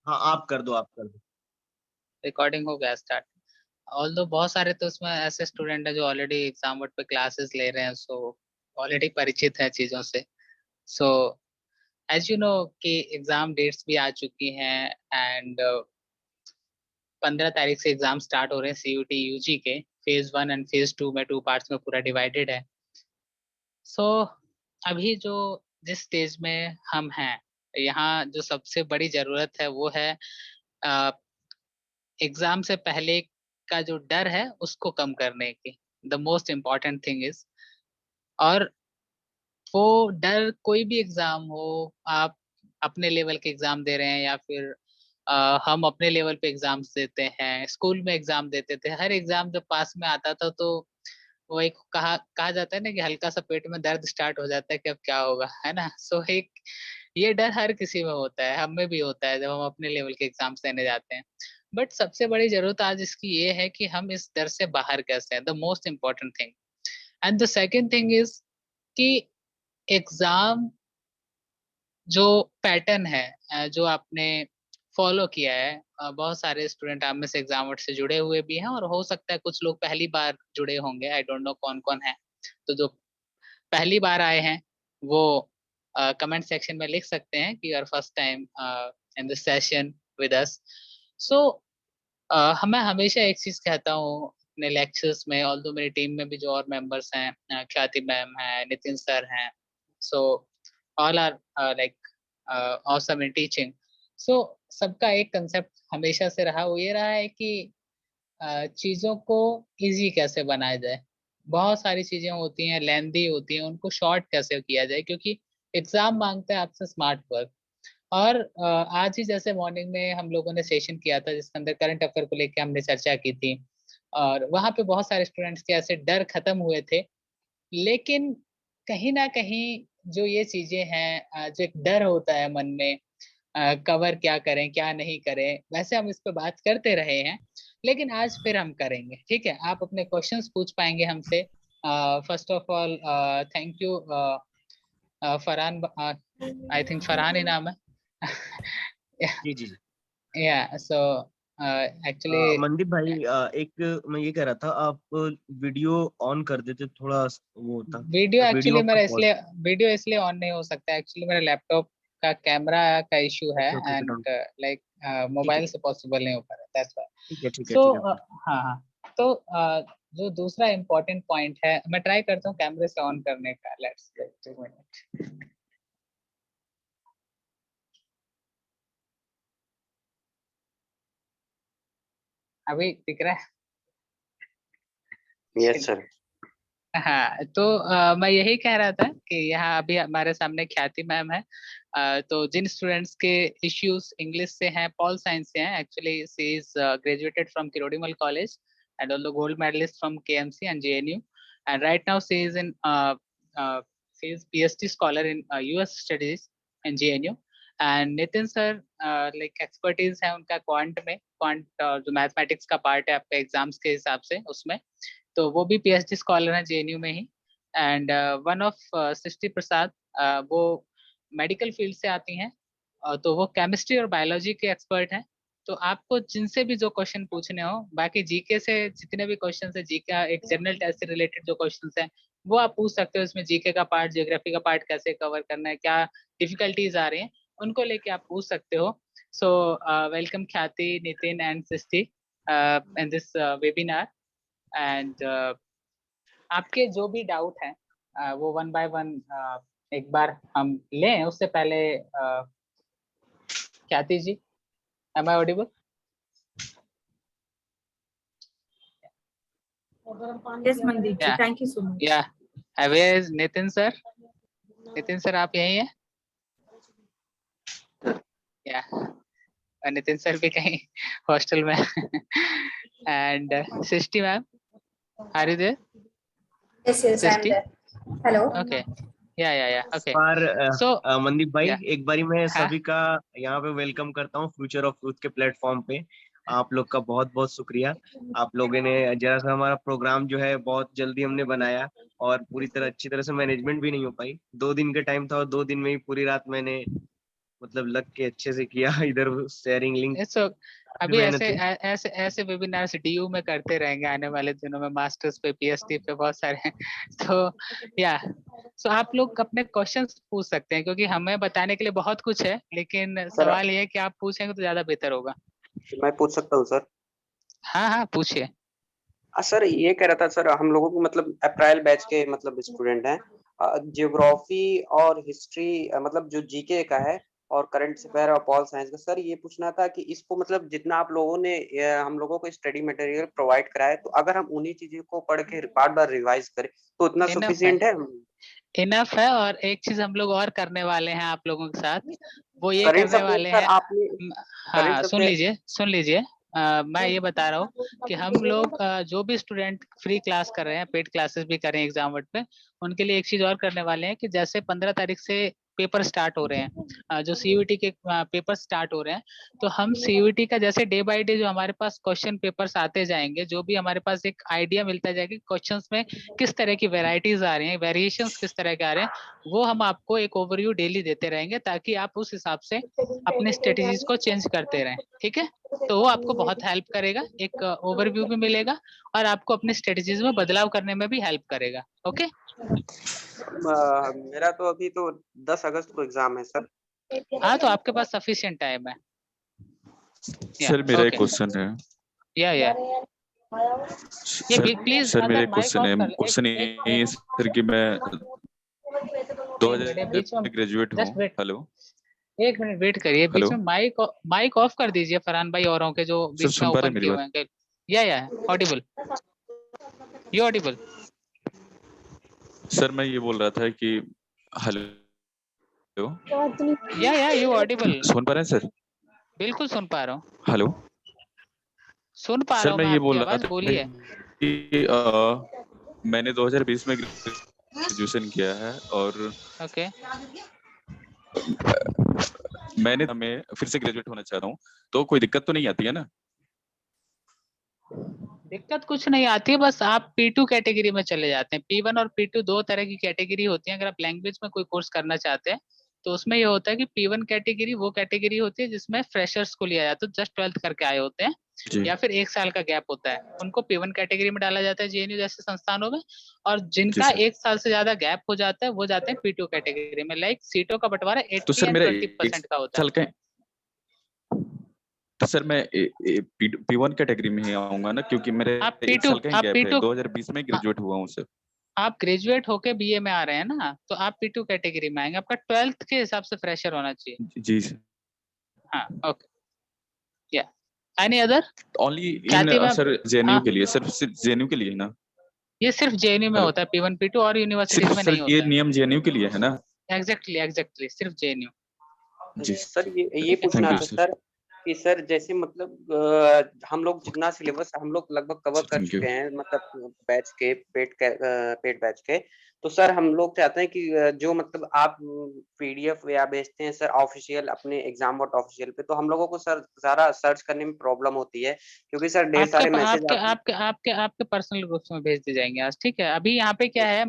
हाँ आप कर दो, आप कर दो। रिकॉर्डिंग हो गया स्टार्ट। ऑल्दो बहुत सारे तो उसमें ऐसे स्टूडेंट है जो ऑलरेडी एग्जाम बोर्ड पे क्लासेस ले रहे हैं, सो ऑलरेडी परिचित है चीजों से। सो एज यू नो कि एग्जाम डेट्स भी आ चुकी हैं, एंड 15 तारीख से एग्जाम स्टार्ट हो रहे हैं सीयूटी यूजी के। फेज 1 एंड फेज 2 में 2 पार्ट्स में पूरा डिवाइडेड है। सो अभी जो जिस स्टेज में हम हैं, यहाँ जो सबसे बड़ी जरूरत है वो है एग्जाम से पहले का जो डर है उसको कम करने की। The most important thing is, और वो डर कोई भी एग्जाम हो, आप अपने लेवल के एग्जाम दे रहे हैं या फिर हम अपने लेवल पे एग्जाम्स देते हैं, स्कूल में एग्जाम देते थे, हर एग्जाम जब पास में आता था तो वो एक कहा जाता है ना कि हल्का सा पेट में दर्द स्टार्ट हो जाता है कि अब क्या होगा, है ना। सो एक ये डर हर किसी में होता है, हम में भी होता है जब हम अपने लेवल के एग्जाम्स देने जाते हैं। बट सबसे बड़ी जरूरत आज इसकी ये है कि हम इस डर से बाहर कैसे हैं, the most important thing. And the second thing is कि एग्जाम जो पैटर्न है, जो आपने फॉलो किया है, बहुत सारे स्टूडेंट आप में से एग्जाम से जुड़े हुए भी हैं, और हो सकता है कुछ लोग पहली बार जुड़े होंगे, आई डोंट नो कौन कौन है। तो जो पहली बार आए हैं वो कमेंट सेक्शन में लिख सकते हैं कि your first time in this session with us. So मैं हमेशा एक चीज कहता हूँ अपने लेक्चर्स में, ऑल्दो मेरी टीम में भी जो और मेंबर्स हैं, ख्याति मैम है, नितिन सर हैं, so all are like awesome in teaching. So सबका एक कंसेप्ट हमेशा से रहा, वो ये रहा है कि चीजों को इजी कैसे बनाया जाए। बहुत सारी चीजें होती हैं लेंदी होती हैं, उनको शॉर्ट कैसे किया जाए, क्योंकि एग्जाम मांगता है आपसे स्मार्ट वर्क। और आज ही जैसे मॉर्निंग में हम लोगों ने सेशन किया था जिसके अंदर करंट अफेयर को लेकर हमने चर्चा की थी, और वहां पे बहुत सारे स्टूडेंट्स के ऐसे डर खत्म हुए थे। लेकिन कहीं ना कहीं जो ये चीजें हैं, जो एक डर होता है मन में, कवर क्या करें क्या नहीं करें, वैसे हम इस पे बात करते रहे हैं, लेकिन आज फिर हम करेंगे। ठीक है, आप अपने क्वेश्चंस पूछ पाएंगे हमसे। First of all thank you Farhan, I think Farhan ही नाम है। जी जी जी। या सो एक्चुअली मनदीप भाई, एक मैं ये कह रहा था, आप वीडियो ऑन कर देते थोड़ा वो होता। वीडियो वीडियो एक्चुअली आपका मेरा पॉज। इसलिए वीडियो इसलिए ऑन नहीं हो सकता, एक्चुअली मेरा लैपटॉप का कैमरा का इशू है, okay okay okay, and done. Like ठीक है मोबाइल से पॉसिबल नहीं हो पा रहा, दैट्स व्हाई। ठीक है ठीक है सो ठीक है। हाँ हाँ। तो जो दूसरा इम्पोर्टेंट पॉइंट है, मैं ट्राई करता हूँ कैमरे से ऑन करने का, लेट्स 2 मिनट। अभी दिख रहा है? Yes sir. हाँ, तो मैं यही कह रहा था कि यहाँ अभी हमारे सामने ख्याति मैम है। तो जिन स्टूडेंट्स के इश्यूज इंग्लिश से हैं, पॉल साइंस से हैं, actually she is graduated from Kirorimal college and also gold medalist from KMC and JNU, and right now she is in she is PhD scholar in US studies in JNU. And Nitin sir like expertise है उनका quant में, quant जो mathematics का part है आपके exams के हिसाब से उसमें, तो वो भी पीएचडी स्कॉलर है जेएनयू में ही। एंड वन ऑफ सृष्टि प्रसाद, वो मेडिकल फील्ड से आती हैं, तो वो केमिस्ट्री और बायोलॉजी के एक्सपर्ट हैं। तो आपको जिनसे भी जो क्वेश्चन पूछने हो, बाकी जीके से जितने भी क्वेश्चन है, जीके एक जनरल टेस्ट से रिलेटेड जो क्वेश्चन है वो आप पूछ सकते हो। इसमें जीके का पार्ट, जियोग्राफी का पार्ट कैसे कवर करना है, क्या डिफिकल्टीज आ रही हैं, उनको लेके आप पूछ सकते हो। सो वेलकम ख्याति, Nitin and Srishti in this webinar. And आपके जो भी डाउट हैं वो वन बाय वन एक बार हम लें। उससे पहले Khyati ji, am I audible? Yes, Mandeep ji. या Thank you so much. या where is Nitin sir? Nitin sir आप यहीं हैं? या नितिन सर भी कहीं हॉस्टल में। And Srishti ma'am, are you there? Yes, yes, I'm Srishti, there. Hello. Okay, yeah okay. बार सो मनदीप भाई, या एक बारी मैं हाँ, सभी का यहाँ पे वेलकम करता हूँ फ्यूचर ऑफ यूथ के प्लेटफॉर्म पे। आप लोग का बहुत बहुत शुक्रिया। आप लोगों ने जरा सा हमारा प्रोग्राम जो है बहुत जल्दी हमने बनाया, और पूरी तरह अच्छी तरह से मैनेजमेंट भी नहीं हो पाई। 2 दिन का टाइम था और 2 दिन में ही पूरी रात मैंने मतलब लग के अच्छे से किया इधर शेयरिंग लिंक सो अभी मेहनत ऐसे है। ऐसे वेबिनार्स डीयू में करते रहेंगे आने वाले दिनों में, मास्टर्स पे पीएचडी पे बहुत सारे हैं। तो या सो आप लोग अपने क्वेश्चंस पूछ सकते हैं, क्योंकि हमें बताने के लिए बहुत कुछ है, लेकिन सर सवाल ये है कि आप पूछेंगे तो ज्यादा बेहतर होगा। मैं पूछ सकता हूँ सर? हाँ हाँ पूछिए। सर ये कह रहा था सर, हम लोगों को मतलब अप्रैल बैच के मतलब स्टूडेंट हैं, ज्योग्राफी और हिस्ट्री मतलब जो जीके का है और करंट अफेयर और पॉल साइंस का, सर ये पूछना था कि इसको मतलब जितना आप लोगों ने हम लोगों को स्टडी मटेरियल प्रोवाइड कराया है, तो अगर हम उन्हीं चीजों को पढ़ के बार बार रिवाइज करें तो उतना इनफ है, सफिशिएंट है? इनफ है। और एक चीज हम लोग और करने वाले हैं आप लोगों के साथ, वो ये करेंट करने अफेयर वाले सर हैं। आपने हाँ करेंट सुन अफेयर लीजिए सुन लीजिए, मैं ये बता रहा हूँ कि हम लोग जो भी स्टूडेंट फ्री क्लास कर रहे हैं, पेड क्लासेस भी कर रहे हैं एग्जाम वर्ड पे, उनके लिए एक चीज और करने वाले हैं कि जैसे 15 तारीख से पेपर स्टार्ट हो रहे हैं, जो सीयूईटी के पेपर स्टार्ट हो रहे हैं, तो हम सीयूईटी का जैसे डे बाय डे जो हमारे पास क्वेश्चन पेपर्स आते जाएंगे, जो भी हमारे पास एक आइडिया मिलता जाएगा क्वेश्चंस में किस तरह की वेराइटीज आ रही हैं, वेरिएशंस किस तरह के आ रहे हैं, वो हम आपको एक ओवरव्यू डेली देते रहेंगे, ताकि आप उस हिसाब से अपने स्ट्रेटेजीज को चेंज करते रहें। ठीक है, तो वो आपको बहुत हेल्प करेगा, एक ओवरव्यू भी मिलेगा और आपको अपने स्ट्रेटेजीज में बदलाव करने में भी हेल्प करेगा। ओके, मेरा तो अभी तो 10 अगस्त को एग्जाम है सर। हाँ तो आपके पास सफिशिएंट टाइम है। सर मेरा एक ओके, क्वेश्चन है। या ये सर प्लीज सर मेरा अगर एक माइक क्वेश्चन ऑफ है। कर क्वेश्चन एक ये है सर कि मैं एक मिनट बीच 2000 में, में ग्रेजुएट हूँ। जस्ट वेट, हेलो एक मिनट वेट करिए, बीच हेलो में माइक ऑफ कर दीजिए फरहान भाई औरों के जो सर, बीच में सुन पा रहे ओपन हैं मेरी किए हुए बात? हैं। या ऑडिबल, यू ऑडिबल। सर मैं ये बोल रहा था कि हेलो या यू ऑडिबल, सुन पा रहे हैं सर? बिल्कुल सुन पा रहा हूँ, हेलो सुन पा सर रहा हूँ मैं मैं ये आपकी बोल रहा आवाज, था बोलिए। कि मैंने 2020 में ग्रेजुएशन किया है और ओके, मैं फिर से ग्रेजुएट होना चाह रहा हूँ, तो कोई दिक्कत तो नहीं आती है ना? दिक्कत कुछ नहीं आती है, बस आप P2 कैटेगरी में चले जाते हैं। P1 और P2 दो तरह की कैटेगरी होती है। अगर आप लैंग्वेज में कोई कोर्स करना चाहते हैं तो उसमें ये होता है कि P1 कैटेगरी वो कैटेगरी होती है जिसमें फ्रेशर्स को लिया जाता है, जस्ट 12th करके आए होते हैं, जी या फिर 1 साल का गैप होता है, उनको P1 कैटेगरी में डाला जाता है जेएनयू जैसे संस्थानों में। और जी जिनका सर। 1 साल से ज्यादा गैप हो जाता है वो जाते हैं P2 कैटेगरी में। लाइक सीटों का बंटवारा तो 80 सर एंड मेरा 20% का होता है। साल का तो सर मैं P1 कैटेगरी में ही आऊंगा ना, क्योंकि मेरे आप 1 P2 साल का ही आप गैप है। P2 2020 में ग्रेजुएट हुआ हूँ सर। आप ग्रेजुएट होके बीए में आ रहे हैं ना, तो आप P2 कैटेगरी में आएंगे, आपका 12th के हिसाब से फ्रेशर होना चाहिए। जी सर। हाँ ओके, या एनी अदर ओनली इन ख्याति मैम? सर जेएनयू हाँ, के लिए, सिर्फ जेएनयू के लिए ना? ये सिर्फ जेएनयू में हेलो, होता है P1 P2, और यूनिवर्सिटीज सिर्फ में सर नहीं ये होता है। नियम जेएनयू के लिए है ना? एग्जैक्टली सिर्फ जेएनयू। जी सर ये ठीक है, पूछना थैंक यू था सर। सर कि सर जैसे मतलब हम लोग जितना सिलेबस हम लोग लगभग कवर सर कर थैंक यू। चुके हैं, मतलब बैच के पेड बैच के, तो सर हम लोग चाहते हैं कि जो मतलब आप पीडीएफ या भेजते हैं सर ऑफिशियल अपने एग्जाम बोर्ड ऑफिशियल पे, तो हम लोगों को सर सारा सर्च करने में प्रॉब्लम होती है, क्योंकि सर ढेर आपके सारे मैसेज आपके आते हैं। आपके आपके आपके पर्सनल ग्रुप्स में भेज दी जाएंगे आज। ठीक है, अभी यहाँ पे क्या है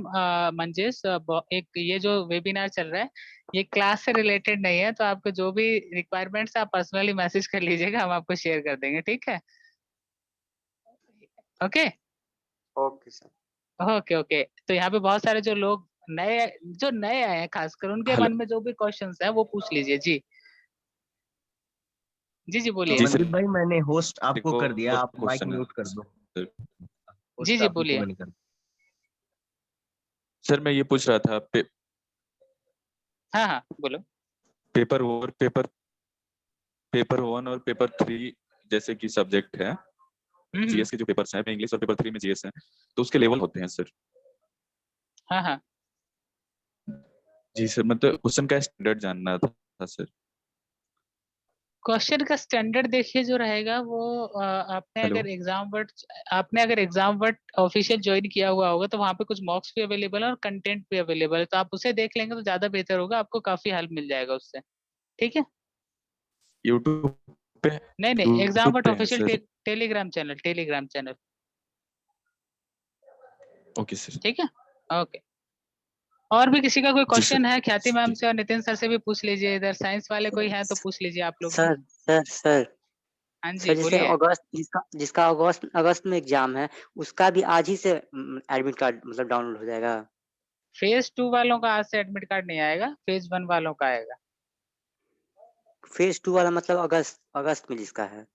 मंजेश, एक ये जो वेबिनार चल रहा है ये क्लास से रिलेटेड नहीं है, तो आपको जो भी रिक्वायरमेंट्स आप पर्सनली मैसेज कर लीजिएगा, हम आपको शेयर कर देंगे। ठीक है, okay okay sir. Okay okay. तो यहाँ पे बहुत सारे जो नए आए हैं खासकर, उनके हेलो मन में जो भी क्वेश्चंस है वो पूछ लीजिए। जी जी बोलिए। जी सर। मनदीप भाई मैंने होस्ट आपको देखो कर दिया, आप माइक क्वेश्चन है म्यूट कर दो। सर। जी होस्ट जी आप ही को बोलिए। मैंने कर सर मैं ये पूछ रहा था हाँ हाँ बोलो। पेपर और पेपर 1 और पेपर 3 जैसे कि सब्जेक्ट है, हम्म, जीएस के जो पेपर्स हैं, इंग्लिश और पेपर 3 में जीएस है, तो उसके लेवल होते हैं सर? हाँ हाँ जी सर, मतलब क्वेश्चन का स्टैंडर्ड जानना था सर। क्वेश्चन का स्टैंडर्ड देखिए जो रहेगा वो हेलो आपने अगर एग्जाम वर्ड ऑफिशियल ज्वाइन किया हुआ होगा तो वहाँ पे कुछ मॉक्स भी अवेलेबल है और कंटेंट भी अवेलेबल है, तो आप उसे देख लेंगे तो ज्यादा बेहतर होगा, आपको काफी हेल्प मिल जाएगा उससे। ठीक है, यूट्यूब पे नहीं एग्जाम यूट्यूब वर्ड पे है official sir? Telegram channel. Okay sir. ठीक है, ओके। और भी किसी का कोई क्वेश्चन है ख्याति मैम से और नितिन सर से भी पूछ लीजिए, इधर साइंस वाले कोई है तो पूछ लीजिए आप लोग। सर सर सर हाँ सर जी जैसे बोलिए। अगस्त जिसका अगस्त में एग्जाम है, उसका भी आज ही से एडमिट कार्ड मतलब डाउनलोड हो जाएगा? फेज 2 वालों का आज से एडमिट कार्ड नहीं आएगा, फेज 1 वालों का आएगा। फेज 2 वाला मतलब अगस्त में जिसका है।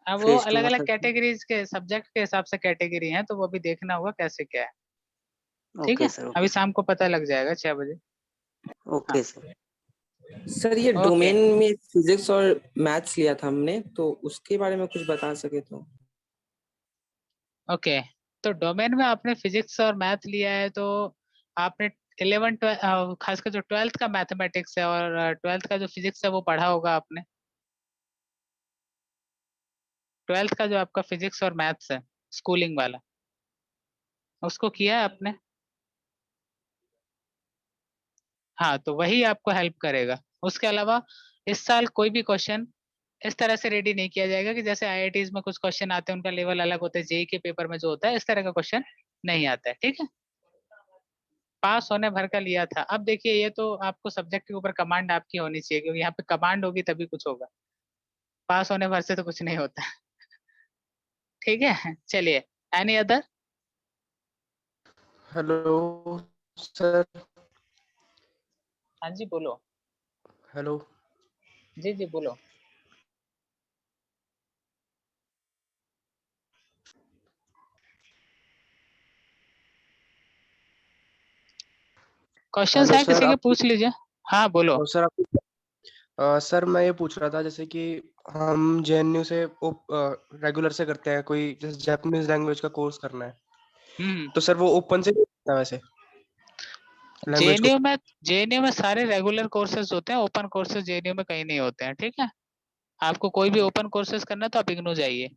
अब वो फेज 2 अलग अलग मतलब कैटेगरीज के सब्जेक्ट के हिसाब से कैटेगरी है, तो वो भी देखना होगा कैसे क्या है। ठीक ओके है, सर, अभी ओके शाम को पता लग जाएगा 6 बजे। Okay sir. सर ये ओके। डोमेन में फिजिक्स और मैथ्स लिया था हमने, तो उसके बारे में कुछ बता सके तो। ओके, तो डोमेन में आपने फिजिक्स और मैथ लिया है, तो आपने 11 खासकर जो 12th का मैथमेटिक्स है और 12th का जो फिजिक्स है वो पढ़ा होगा आपने। 12th का जो आपका फिजिक्स और मैथ्स है स्कूलिंग वाला, उसको किया है आपने? हाँ, तो वही आपको हेल्प करेगा। उसके अलावा इस साल कोई भी क्वेश्चन इस तरह से रेडी नहीं किया जाएगा कि जैसे आईआईटीज में कुछ क्वेश्चन आते हैं, उनका लेवल अलग होता है, जेईई के पेपर में जो होता है इस तरह का क्वेश्चन नहीं आता है। ठीक है, पास होने भर का लिया था। अब देखिए, ये तो आपको सब्जेक्ट के ऊपर कमांड आपकी होनी चाहिए, क्योंकि यहाँ पे कमांड होगी तभी कुछ होगा, पास होने भर से तो कुछ नहीं होता। ठीक है, चलिए, एनी अदर? Hello sir. हाँ जी बोलो। हेलो। जी जी बोलो। क्वेश्चंस हेलो है सर, किसी के, आप पूछ लीजिए। हाँ बोलो। हेलो सर, सर मैं ये पूछ रहा था, जैसे कि हम जेएनयू से रेगुलर से करते हैं, कोई जैसे जापानीज लैंग्वेज का कोर्स करना है, तो सर वो ओपन से करता है वैसे लैंग्वेज को? जेएनयू में सारे रेगुलर कोर्सेज होते हैं, ओपन कोर्सेज जेएनयू में कहीं नहीं होते हैं। ठीक है, आपको कोई भी ओपन कोर्सेज करना है तो आप इग्नू जाइए।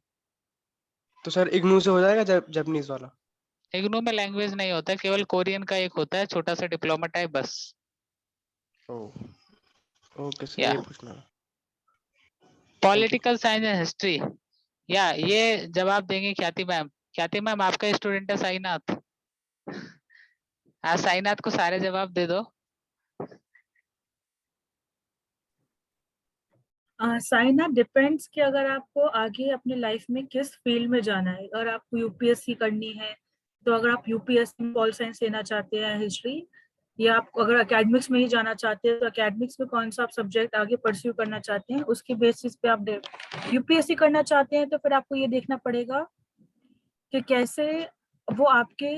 तो सर इग्नू से हो जाएगा जापानीज वाला? इग्नू में लैंग्वेज नहीं होता है, केवल कोरियन का एक होता है छोटा सा डिप्लोमा टाइप, बस। ओके सर, या ये पूछना है। पॉलिटिकल साइंस एंड हिस्ट्री, या ये जवाब देंगे ख्याति मैम। ख्याति मैम आपका स्टूडेंट है साईनाथ। हाँ, साईनाथ को सारे जवाब दे दो। साइना डिपेंड्स कि अगर आपको आगे अपने लाइफ में किस फील्ड में जाना है। अगर आपको यूपीएससी करनी है, तो अगर आप यूपीएससी में पॉल साइंस लेना चाहते हैं, हिस्ट्री, या आप अगर एकेडमिक्स में ही जाना चाहते हैं तो एकेडमिक्स में कौन सा आप सब्जेक्ट आगे परस्यू करना चाहते हैं, उसके बेसिस पे आप यूपीएससी करना चाहते हैं तो फिर आपको ये देखना पड़ेगा कि कैसे वो आपके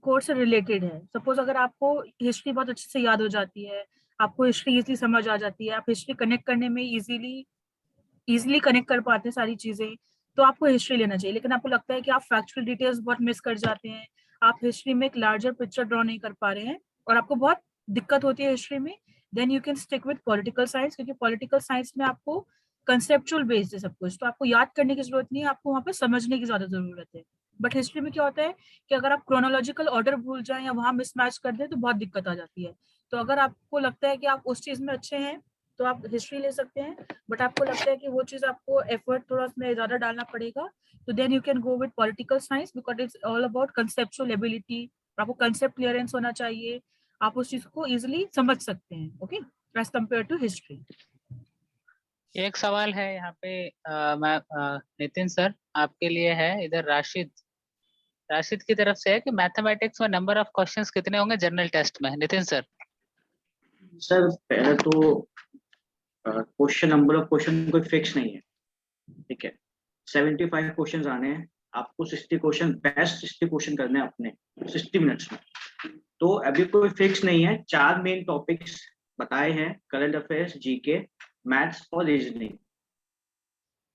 कोर्स से रिलेटेड है। सपोज अगर आपको हिस्ट्री बहुत अच्छे से याद हो जाती है, आपको हिस्ट्री इजीली समझ आ जाती है, आप हिस्ट्री कनेक्ट करने में इजीली कनेक्ट कर पाते हैं सारी चीजें, तो आपको हिस्ट्री लेना चाहिए। लेकिन आपको लगता है कि आप फैक्चुअल डिटेल्स बहुत मिस कर जाते हैं, आप हिस्ट्री में एक लार्जर पिक्चर ड्रॉ नहीं कर पा रहे हैं और आपको बहुत दिक्कत होती है हिस्ट्री में, then you can stick with political science, क्योंकि पॉलिटिकल साइंस में आपको कंसेप्चुअल बेस्ड है सब कुछ, तो आपको याद करने की जरूरत नहीं है, आपको वहाँ पे समझने की ज्यादा जरूरत है। बट हिस्ट्री में क्या होता है कि अगर आप क्रोनोलॉजिकल ऑर्डर भूल जाएं या वहां मिसमैच कर दें तो बहुत दिक्कत आ जाती है। तो अगर आपको लगता है कि आप उस चीज में अच्छे हैं तो आप हिस्ट्री ले सकते हैं, बट आपको लगता है कि वो चीज आपको एफर्ट थोड़ा उसमें ज्यादा डालना पड़ेगा, तो then you can go with political science, because it's all about conceptual ability. आपको कंसेप्ट क्लियरेंस होना चाहिए, आप उस चीज को इजिली समझ सकते हैं, okay, as compare to history. एक सवाल है यहाँ पे, मैं नितिन सर आपके लिए है, इधर राशिद की तरफ से है कि मैथमेटिक्स में नंबर ऑफ क्वेश्चंस कितने होंगे जनरल टेस्ट में? नितिन सर। सर पहले तो क्वेश्चन, नंबर ऑफ क्वेश्चन कोई फिक्स नहीं है, ठीक है। 75 क्वेश्चंस आने हैं, आपको 60 क्वेश्चन, बेस्ट 60 क्वेश्चन करने हैं अपने 60 मिनट्स में। तो अभी कोई फिक्स नहीं है, 4 मेन टॉपिक्स बताए हैं, करंट अफेयर्स, जीके, मैथ्स और रीजनिंग।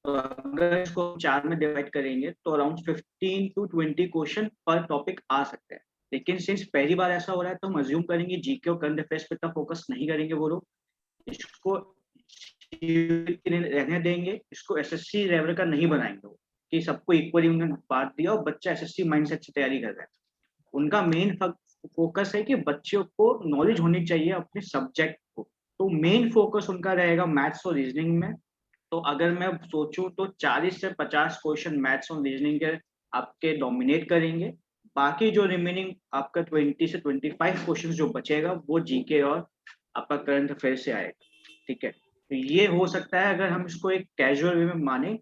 तो अगर इसको 4 में डिवाइड करेंगे तो अराउंड 15 to 20 क्वेश्चन पर टॉपिक आ सकते हैं। लेकिन सिंस पहली बार ऐसा हो रहा है तो हम अज्यूम करेंगे जीके और करंट अफेयर्स पे इतना फोकस नहीं करेंगे वो लोग, इसको रहने देंगे, इसको एसएससी लेवल का नहीं बनाएंगे वो, कि सबको इक्वली उन्होंने बांट दिया और बच्चा एसएससी माइंडसेट से तैयारी कर रहे हैं। उनका मेन फोकस है कि बच्चों को नॉलेज होनी चाहिए अपने सब्जेक्ट को, तो मेन फोकस उनका रहेगा मैथ्स और रीजनिंग में। तो अगर मैं सोचूं तो 40 से 50 क्वेश्चन मैथ्स और रीजनिंग के आपके डोमिनेट करेंगे, बाकी जो रिमेनिंग आपका 20 से 25 क्वेश्चन जो बचेगा वो जीके और आपका करंट अफेयर से आएगा। ठीक है, तो ये हो सकता है अगर हम इसको एक कैजुअल वे में माने।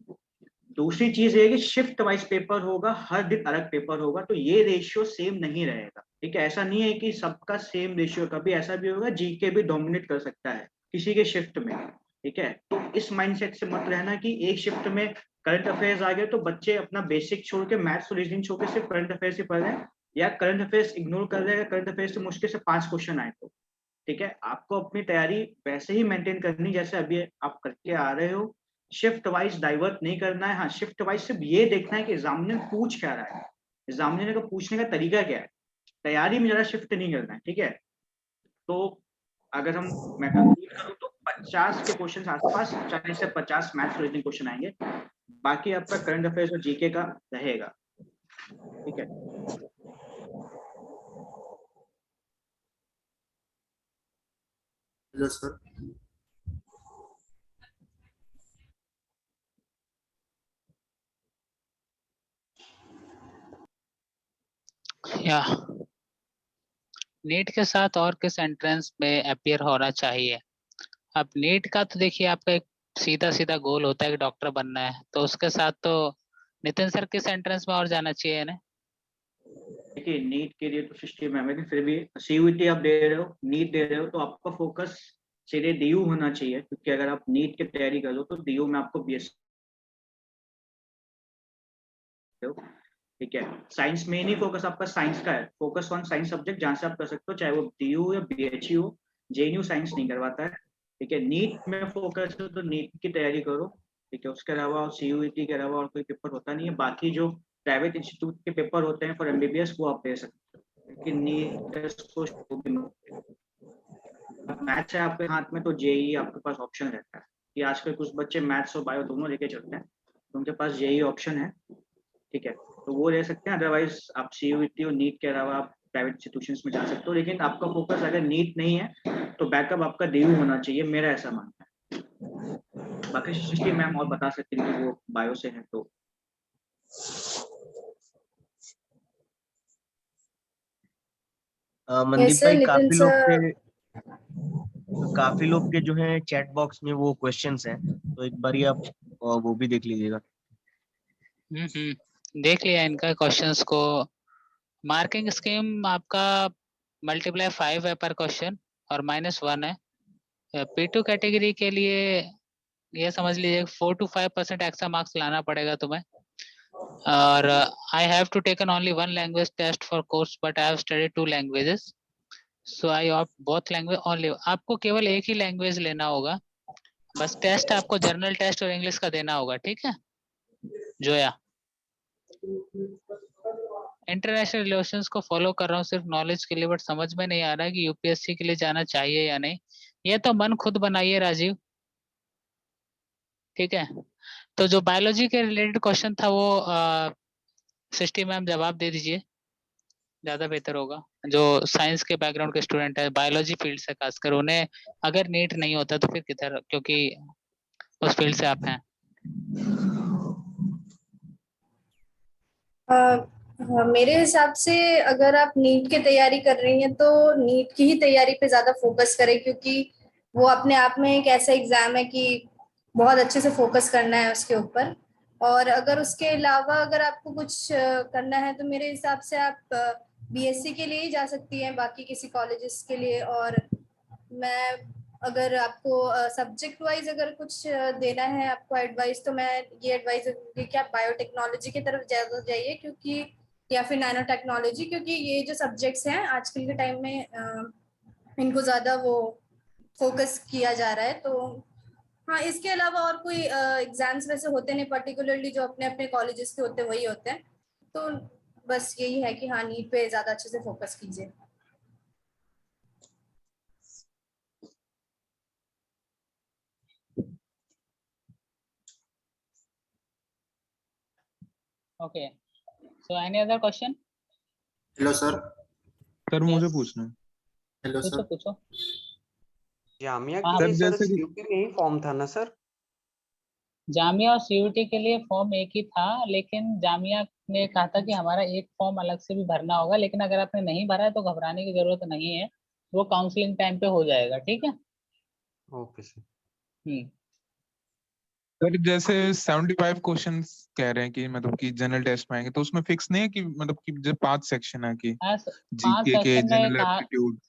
दूसरी चीज ये है कि शिफ्ट वाइज पेपर होगा, हर दिन अलग पेपर होगा, तो ये रेशियो सेम नहीं रहेगा। ठीक है, ऐसा नहीं है कि सबका सेम रेशियो, कभी ऐसा भी होगा जीके भी डोमिनेट कर सकता है किसी के शिफ्ट में। ठीक है, तो इस माइंडसेट से मत रहना कि एक शिफ्ट में करंट अफेयर्स आ गए तो बच्चे अपना बेसिक छोड़ के, मैथ्स और रीजनिंग छोड़ के सिर्फ करंट अफेयर्स ही पढ़ रहे हैं, या करंट अफेयर्स इग्नोर कर रहे हैं, करंट अफेयर्स से मुश्किल से 5 क्वेश्चन आए तो। ठीक है, आपको अपनी तैयारी वैसे ही मेंटेन करनी जैसे अभी आप करके आ रहे हो, शिफ्ट वाइज डाइवर्ट नहीं करना है। हाँ, शिफ्ट वाइज सिर्फ ये देखना है कि एग्जामिनर पूछ क्या रहा है, एग्जामिनर का पूछने का तरीका क्या है, तैयारी में जरा शिफ्ट नहीं करना है। ठीक है, तो अगर मैं कंक्लूड करूँ तो 50 के क्वेश्चन आसपास, 40 से 50 मैथ्स रीजनिंग क्वेश्चन आएंगे, बाकी आपका करंट अफेयर्स और जीके का रहेगा। ठीक है, हेलो सर। या नीट के साथ और किस एंट्रेंस में अपियर होना चाहिए? अब नीट का तो देखिए आपका एक सीधा सीधा गोल होता है कि डॉक्टर बनना है, तो उसके साथ तो नितिन सर किस एंट्रेंस में और जाना चाहिए ना? देखिए नीट के लिए तो सृष्टि मैम है, फिर भी सीयूईटी आप दे रहे हो, नीट दे रहे हो, तो आपका फोकस सीधे डीयू होना चाहिए, क्योंकि अगर आप नीट की तैयारी कर लो तो डीयू में आपको बीएससी। ठीक है, साइंस में नहीं फोकस आपका साइंस का है, फोकस ऑन साइंस सब्जेक्ट जहाँ से आप कर सकते हो, चाहे वो डीयू या बीएचयू हो, जेएनयू साइंस नहीं करवाता है। ठीक है, नीट में फोकस है तो नीट की तैयारी करो। ठीक है, उसके अलावा सीयूईटी के अलावा और कोई पेपर होता नहीं है, बाकी जो प्राइवेट इंस्टीट्यूट के पेपर होते हैं फॉर एमबीबीएस वो आप दे सकते हो, लेकिन नीट मैथ्स है आपके हाथ में तो जेई आपके पास ऑप्शन रहता है, कि आजकल कुछ बच्चे मैथ्स और बायो दोनों लेके चलते हैं, तो उनके पास जेई ऑप्शन है। ठीक है, तो वो ले सकते हैं, अदरवाइज आप सीयूईटी और नीट के अलावा आप प्राइवेट इंस्टीट्यूशंस में जा सकते हो, लेकिन आपका फोकस अगर नीट नहीं है तो बैकअप आपका डीयू होना चाहिए, मेरा ऐसा मानना है। बाकी सृष्टि मैम और बता सकती हैं, वो बायो से है तो। मनदीप भाई, नितिन सर। काफी लोग के जो है चैट बॉक्स में वो क्वेश्चंस हैं, तो एक बार आप वो भी देख लीजिएगा। देख लिया इनका क्वेश्चंस को। मार्किंग स्कीम आपका मल्टीप्लाई 5 है पर क्वेश्चन और -1 है। P2 कैटेगरी के लिए ये समझ लीजिए 4 to 5% एक्स्ट्रा मार्क्स लाना पड़ेगा तुम्हें। और I have to taken only 1 language test for course, but I have studied 2 languages, so I opt both language only. आपको केवल एक ही लैंग्वेज लेना होगा, बस टेस्ट आपको जर्नल टेस्ट और इंग्लिश का देना होगा। ठीक है जोया? इंटरनेशनल रिलेशंस को फॉलो कर रहा हूँ सिर्फ नॉलेज के लिए, बट समझ में नहीं आ रहा है कि यूपीएससी के लिए जाना चाहिए या नहीं। ये तो मन खुद बनाइए राजीव। ठीक है, तो जो बायोलॉजी के रिलेटेड क्वेश्चन था वो सृष्टि मैम जवाब दे दीजिए, ज्यादा बेहतर होगा। जो साइंस के बैकग्राउंड के स्टूडेंट है, बायोलॉजी फील्ड से खासकर, उन्हें अगर नीट नहीं होता तो फिर किधर, क्योंकि उस फील्ड से आप हैं। मेरे हिसाब से अगर आप नीट की तैयारी कर रही हैं तो नीट की ही तैयारी पे ज्यादा फोकस करें, क्योंकि वो अपने आप में एक ऐसा एग्जाम है कि बहुत अच्छे से फोकस करना है उसके ऊपर। और अगर उसके अलावा अगर आपको कुछ करना है तो मेरे हिसाब से आप बीएससी के लिए ही जा सकती हैं, बाकी किसी कॉलेजेस के लिए। और मैं अगर आपको सब्जेक्ट वाइज अगर कुछ देना है आपको एडवाइस, तो मैं ये एडवाइस दूंगी कि आप बायोटेक्नोलॉजी की तरफ ज्यादा जाइए, क्योंकि या फिर नैनो टेक्नोलॉजी, क्योंकि ये जो सब्जेक्ट्स हैं आजकल के टाइम में इनको ज्यादा वो फोकस किया जा रहा है। तो हाँ, इसके अलावा और कोई एग्जाम्स वैसे होते नहीं पर्टिकुलरली, जो अपने अपने कॉलेजेस के होते हैं वही होते हैं। तो बस यही है कि हाँ, नीट पे ज्यादा अच्छे से फोकस कीजिए। Okay, so any other question? Hello sir. Sir मुझे पूछना है। Hello sir. जामिया हाँ, के लिए सर सर जैसे कि यूपी में ही फॉर्म था ना सर? जामिया और सीयूटी के लिए फॉर्म एक ही था, लेकिन जामिया ने कहा था कि हमारा एक फॉर्म अलग से भी भरना होगा, लेकिन अगर आपने नहीं भरा है तो घबराने की जरूरत नहीं है, वो काउंसलिंग टाइम पे हो जाएगा। ठीक है। Okay sir. सर जैसे 75 क्वेश्चंस कह रहे हैं कि मतलब कि जनरल टेस्ट में आएंगे, तो उसमें फिक्स नहीं है कि मतलब कि जो 5 सेक्शन है कि 5 जीके के, सेक्शन में जनरल कहा, एप्टीट्यूड,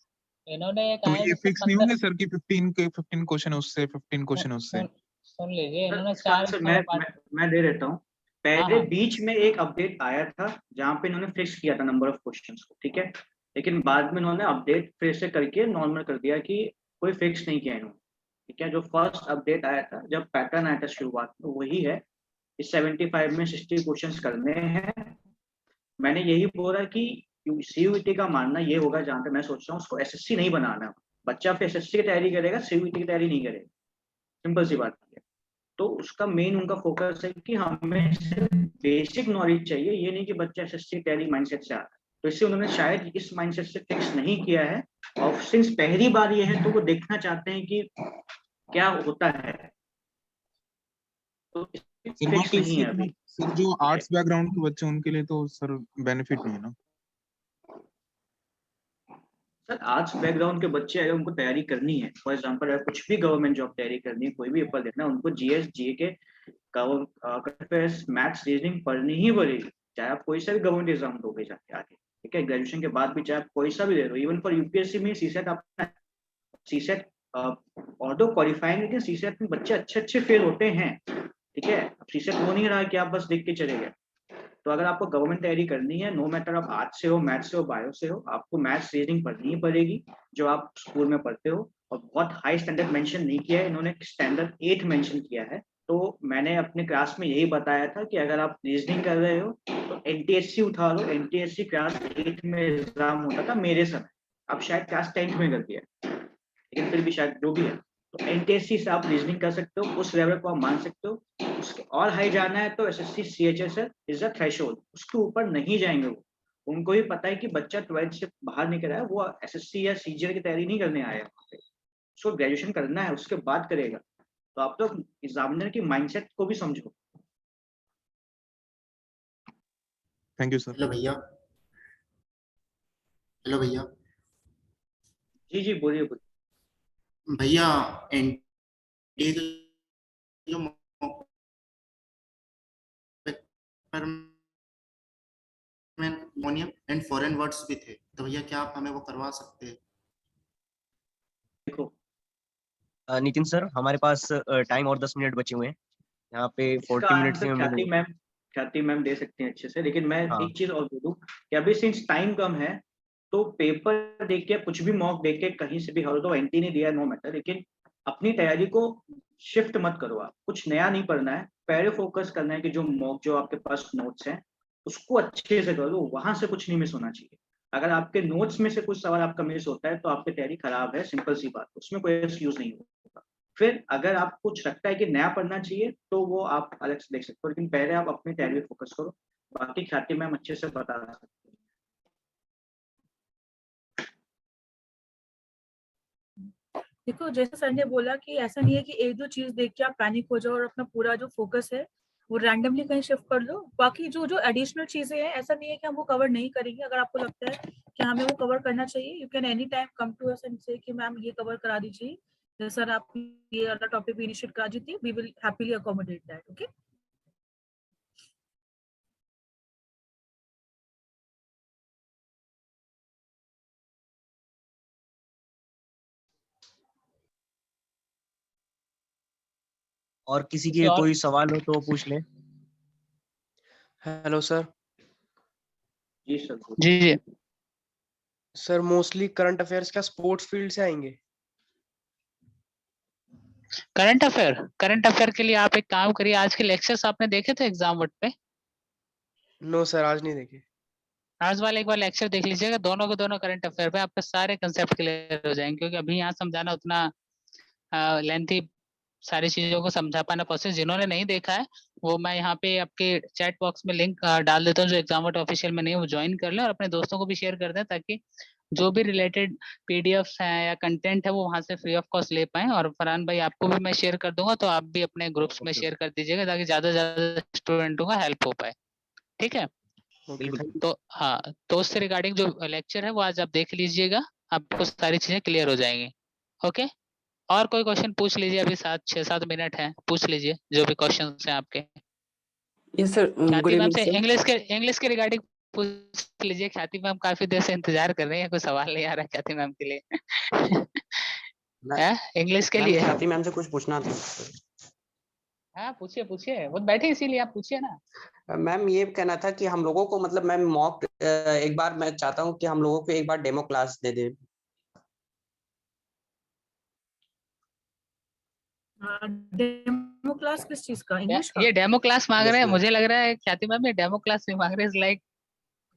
इन्होंने ये तो कहा है ये जैसे फिक्स नहीं 15। होंगे सर कि 15 क्वेश्चन उससे, 15 क्वेश्चन उससे? सुन लीजिए, सर इन्होंने इसका 4 आंसर हिस्सों में मैं दे देता हूँ। हाँ पहले हाँ बीच में एक अपडेट आया था जहाँ पे इन्होंने फिक्स किया था नंबर ऑफ क्वेश्चंस को, ठीक है, लेकिन बाद में इन्होंने अपडेट फिर से करके नॉर्मल कर दिया कि कोई फिक्स नहीं किया इन्होंने। ठीक है, जो फर्स्ट अपडेट आया था जब पैटर्न आया था शुरुआत में, वही है। इस 75 में 60 क्वेश्चंस करने हैं। मैंने यही बोला कि सीयूईटी का मानना ये होगा, जहाँ पे मैं सोच रहा हूँ उसको एसएससी नहीं बनाना। बच्चा फिर एसएससी की तैयारी करेगा, सीयूईटी की तैयारी नहीं करेगा, सिंपल सी बात है। तो उसका मेन उनका फोकस है कि हमें सिर्फ बेसिक नॉलेज चाहिए, ये नहीं कि बच्चा एसएससी टैली माइंडसेट से आ रहा है। तो इससे उन्होंने शायद इस माइंडसेट से फिक्स नहीं किया है, और सिंस पहली बार ये है तो वो देखना चाहते हैं कि क्या होता है, तो फिक्स नहीं है अभी। सर जो आर्ट्स बैकग्राउंड के बच्चे उनके लिए तो सर बेनिफिट नहीं है ना? सर आर्ट्स बैकग्राउंड के बच्चे अगर उनको तैयारी करनी है, फॉर एग्जांपल अगर कुछ भी गवर्नमेंट जॉब तैयारी करनी है, कोई भी पेपर देखना है, उनको जीएस जीके मैथ्स रीजनिंग पढ़नी ही पड़ेगी, चाहे आप कोई सा भी गवर्नमेंट एग्जाम दोगे जाके आगे। ठीक है, ग्रेजुएशन के बाद भी चाहे आप कोई सा भी दे रहे हो, इवन फॉर यूपीएससी में सीसेट अपना सीसेट ऑल्दो क्वालिफाइंग, लेकिन सीसेट में बच्चे अच्छे अच्छे फेल होते हैं। ठीक है, अब सीसेट वो नहीं रहा कि आप बस देख के चले गए। तो अगर आपको गवर्नमेंट तैयारी करनी है, नो मैटर आप आर्ट्स से हो, मैथ्स से हो, बायो से हो, आपको मैथ्स रीजनिंग पढ़नी ही पड़ेगी जो आप स्कूल में पढ़ते हो। और बहुत हाई स्टैंडर्ड मेंशन नहीं किया है इन्होंने, स्टैंडर्ड 8 मेंशन किया है। तो मैंने अपने क्लास में यही बताया था कि अगर आप रीजनिंग कर रहे हो तो एनटीएससी उठा लो। एनटीएससी क्लास 8 में एग्जाम होता था मेरे समय, अब शायद क्लास 10th में कर दिया, लेकिन फिर भी शायद जो भी है, तो एनटीएससी से आप रीजनिंग कर सकते हो, उस लेवल को आप मान सकते हो। उसके और हाई जाना है तो SSC CHSL is a threshold, उसके ऊपर नहीं जाएंगे वो। उनको भी पता है कि बच्चा 12th से बाहर निकल रहा है, वो एसएससी या सीजीएल की तैयारी नहीं करने आया है, उसको ग्रेजुएशन करना है, उसके बाद करेगा। तो आप लोग एग्जामिनर की माइंडसेट को भी समझो। Thank you sir. हेलो भैया। हेलो भैया। जी जी बोलिए बोलिए। भैया एनटीए जो पेपर में मोनियम एंड फॉरेन वर्ड्स भी थे, तो भैया क्या आप हमें वो करवा सकते हैं? देखो नितिन सर, हमारे पास टाइम और 10 मिनट बचे हुए हैं। यहाँ पे इसका 40 मिनट से आंसर ख्याति मैम दे सकती हैं अच्छे से, लेकिन मैं हाँ एक चीज और बोलूं कि अभी सिंस टाइम कम है, तो पेपर देख के कुछ भी मॉक देख के कहीं से भी हल दो, एंटी नहीं दिया नो मैटर, लेकिन अपनी तैयारी को शिफ्ट मत करो। आप कुछ नया नहीं पढ़ना है, पहले फोकस करना है कि जो मॉक जो आपके पास नोट्स हैं उसको अच्छे से करो, वहां से कुछ नहीं मिस होना चाहिए। अगर आपके नोट्स में से कुछ सवाल आपका मिस होता है तो आपकी तैयारी खराब है, सिंपल सी बात, उसमें कोई एक्सक्यूज नहीं होगा। फिर अगर आप कुछ लगता है कि नया पढ़ना चाहिए तो वो आप अलग से देख सकते हो, लेकिन पहले आप अपनी तैयारी पे फोकस करो। बाकी ख्याति मैम अच्छे से बता सकते हैं। देखो, जैसे सर ने बोला कि ऐसा नहीं है कि एक दो चीज देख के आप पैनिक हो जाओ और अपना पूरा जो फोकस है वो रैंडमली कहीं शिफ्ट कर लो। बाकी जो जो एडिशनल चीजें हैं, ऐसा नहीं है कि हम वो कवर नहीं करेंगे। अगर आपको लगता है कि हमें वो कवर करना चाहिए, you can any time come to us and say कि मैम ये कवर करा दीजिए, सर आप ये वाला टॉपिक भी इनिशिएट करा दीजिए, we will happily accommodate that. Okay. और किसी के कोई सवाल हो तो पूछ ले। Hello sir. जी सर। जी जी सर मोस्टली करंट अफेयर्स क्या स्पोर्ट्स फील्ड से आएंगे? करंट अफेयर के लिए आप एक काम करिए, आज के लेक्चर्स आपने देखे थे एग्जाम वर्ड पे? नो सर, आज नहीं देखे। आज वाले एक बार लेक्चर देख लीजिएगा, दोनों के दोनों करंट अफेयर पे आपके सारे कंसेप्ट क्लियर हो जाएंगे, क्योंकि अभी यहाँ समझाना उतना लेंथी, सारी चीजों को समझा पाना पॉसिबल। जिन्होंने नहीं देखा है वो मैं यहाँ पे आपके चैट बॉक्स में लिंक डाल देता हूँ, जो एग्जाम वर्ड ऑफिशियल में नहीं है वो ज्वाइन कर लें और अपने दोस्तों को भी शेयर कर दें, ताकि जो भी रिलेटेड पीडीएफ्स हैं या कंटेंट है वो वहां से फ्री ऑफ कॉस्ट ले पाएं। और फरहान भाई आपको भी मैं शेयर कर दूंगा, तो आप भी अपने ग्रुप्स में शेयर कर दीजिएगा ताकि ज्यादा से ज्यादा स्टूडेंटों का हेल्प हो पाए। ठीक है, बिल्कुल। तो हाँ, तो उससे रिगार्डिंग जो लेक्चर है वो आज आप देख लीजिएगा, आपको सारी चीजें क्लियर हो जाएंगी। ओके, और कोई क्वेश्चन पूछ लीजिए, अभी 6-7 मिनट है, पूछ लीजिए जो भी क्वेश्चन हैं आपके। यस सर, गुड ख्याति मैम इवनिंग से सर। इंग्लिश के रिगार्डिंग पूछ लीजिए। ख्याति मैम काफी देर से इंतजार कर रही है, कोई सवाल नहीं आ रहा है ख्याति मैम के लिए। है इंग्लिश के मैम लिए? ख्याति मैम से कुछ पूछना था। हाँ पूछिए पूछिए, वो बैठे इसीलिए आप पूछिए ना। मैम ये कहना था कि हम लोगों को मतलब मैम मॉक एक बार मैं चाहता हूँ कि हम लोगों को एक बार डेमो क्लास दे दे। डेमो क्लास किस चीज का? इंग्लिश का? ये डेमो क्लास मांग यस रहे हैं, मैम। मुझे लग रहा है ख्याति मैम ये डेमो क्लास नहीं मांग रहे हैं, लाइक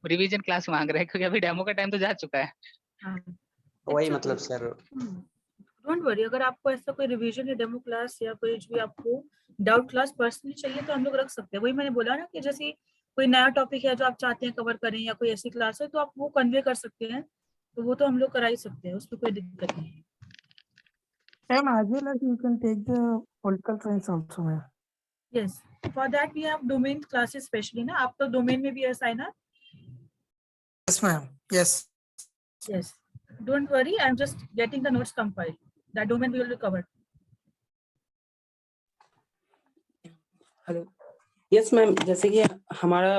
रिवीजन क्लास मांग रहे हैं, क्योंकि अभी डेमो का टाइम तो जा चुका है। वही मतलब सर। डोंट वरी, अगर आपको ऐसा कोई रिवीजन या डेमो क्लास या कोई भी आपको डाउट क्लास पर्सनली चाहिए तो हम लोग रख सकते हैं। वही मैंने बोला ना कि जैसे कोई नया टॉपिक है जो आप चाहते हैं कवर करें या कोई ऐसी क्लास है तो आप वो कन्वे कर सकते हैं, तो वो तो हम लोग करा ही सकते हैं, उसमें कोई दिक्कत नहीं है। Ma'am, as well as you can take the political science also, ma'am. Yes, for that we have domain classes specially ना, आप तो domain में भी ऐसा है ना? Yes, ma'am. Yes. Yes, don't worry, I'm just getting the notes compiled. That domain we will cover. Hello. Yes ma'am, जैसे कि हमारा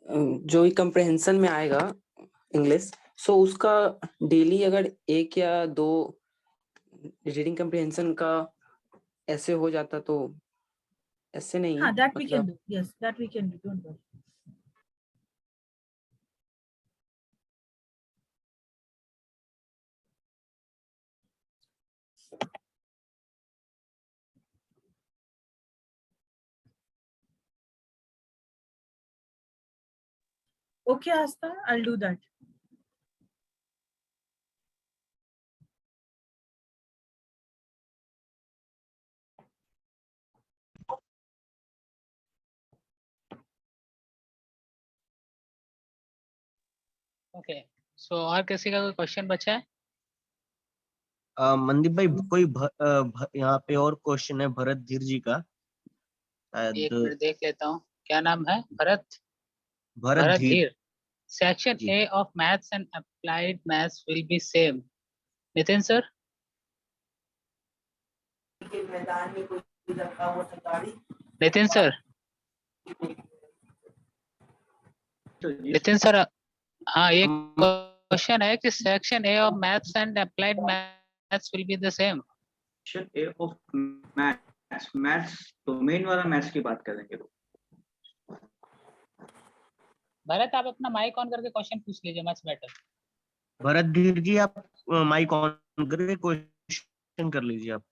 जो कंप्रहेंशन में आएगा इंग्लिश, सो उसका डेली अगर 1 या 2 रीडिंग कंप्रहेंशन का ऐसे हो जाता तो ऐसे नहीं हाँ, that we can मतलब do. Yes, that we can do. Don't worry. Okay, Asta, I'll do that. Okay, so और किसी का कोई क्वेश्चन बचा है? मनदीप भाई कोई यहाँ पे और क्वेश्चन है भरत धीर जी का, एक शायद मिनट देख लेता हूँ, क्या नाम है? Bharat Bharat Dhir Dhir. Section G. A of maths and applied maths will be same. Nitin sir, Nitin sir, Nitin sir, हाँ एक क्वेश्चन है कि section A of maths and applied maths will be the same. Section A of maths domain वाला maths की बात करेंगे लोग। भरत आप अपना माइक ऑन करके क्वेश्चन पूछ लीजिए, मच बेटर। भरत धीर जी आप माइक ऑन करके क्वेश्चन कर लीजिए आप।